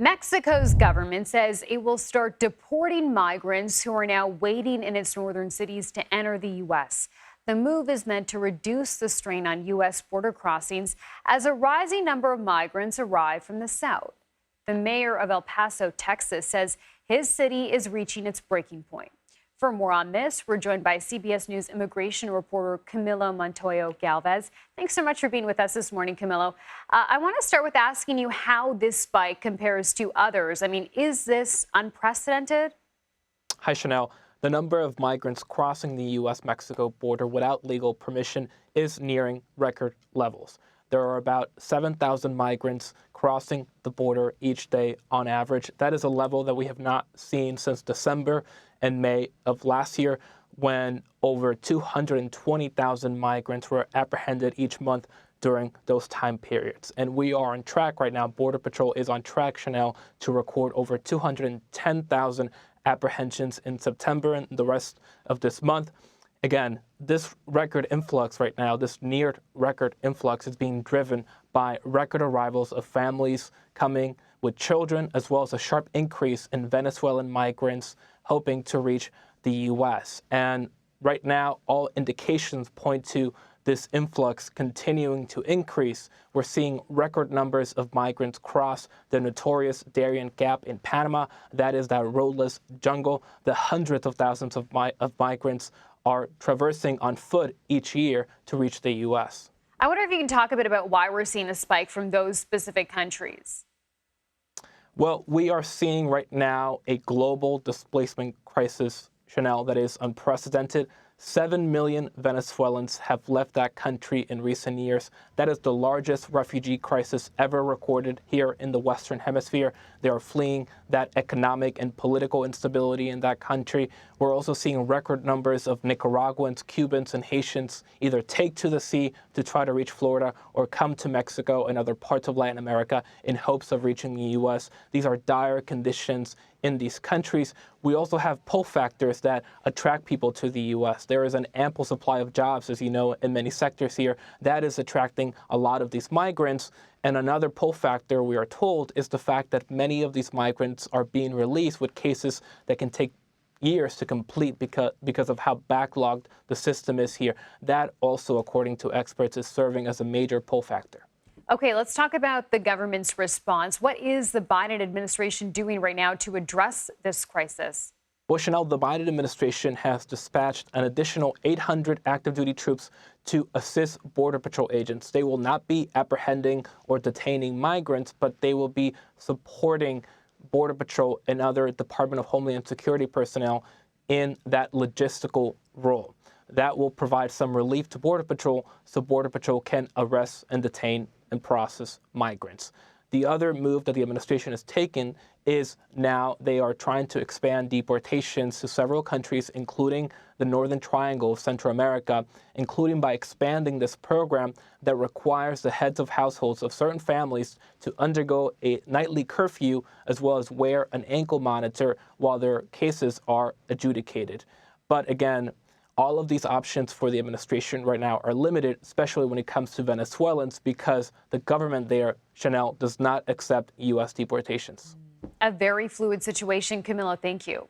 Mexico's government says it will start deporting migrants who are now waiting in its northern cities to enter the U.S. The move is meant to reduce the strain on U.S. border crossings as a rising number of migrants arrive from the south. The mayor of El Paso, Texas, says his city is reaching its breaking point. For more on this, we're joined by CBS News immigration reporter Camilo Montoya-Galvez. Thanks so much for being with us this morning, Camilo. I want to start with asking you how this spike compares to others. I mean, is this unprecedented? Hi, Chanel. The number of migrants crossing the U.S.-Mexico border without legal permission is nearing record levels. There are about 7,000 migrants crossing the border each day on average. That is a level that we have not seen since December and May of last year, when over 220,000 migrants were apprehended each month during those time periods. And we are on track right now. Border Patrol is on track, Chanel, to record over 210,000 apprehensions in September and the rest of this month. Again, this record influx right now, this near record influx, is being driven by record arrivals of families coming with children, as well as a sharp increase in Venezuelan migrants hoping to reach the U.S. And right now, all indications point to this influx continuing to increase. We're seeing record numbers of migrants cross the notorious Darien Gap in Panama. That is that roadless jungle. The hundreds of thousands of migrants are traversing on foot each year to reach the U.S. I wonder if you can talk a bit about why we're seeing a spike from those specific countries. Well, we are seeing right now a global displacement crisis, Chanel, that is unprecedented. 7 million Venezuelans have left that country in recent years. That is the largest refugee crisis ever recorded here in the Western Hemisphere. They are fleeing that economic and political instability in that country. We're also seeing record numbers of Nicaraguans, Cubans, and Haitians either take to the sea to try to reach Florida or come to Mexico and other parts of Latin America in hopes of reaching the U.S. These are dire conditions in these countries. We also have pull factors that attract people to the U.S. There is an ample supply of jobs, as you know, in many sectors here. That is attracting a lot of these migrants. And another pull factor, we are told, is the fact that many of these migrants are being released with cases that can take years to complete because of how backlogged the system is here. That also, according to experts, is serving as a major pull factor. Okay, let's talk about the government's response. What is the Biden administration doing right now to address this crisis? Well, Chanel, the Biden administration has dispatched an additional 800 active duty troops to assist Border Patrol agents. They will not be apprehending or detaining migrants, but they will be supporting Border Patrol and other Department of Homeland Security personnel in that logistical role. That will provide some relief to Border Patrol so Border Patrol can arrest and detain and process migrants. The other move that the administration has taken is now they are trying to expand deportations to several countries, including the Northern Triangle of Central America, including by expanding this program that requires the heads of households of certain families to undergo a nightly curfew as well as wear an ankle monitor while their cases are adjudicated. But again, all of these options for the administration right now are limited, especially when it comes to Venezuelans, because the government there, Chanel, does not accept U.S. deportations. A very fluid situation. Camilo, thank you.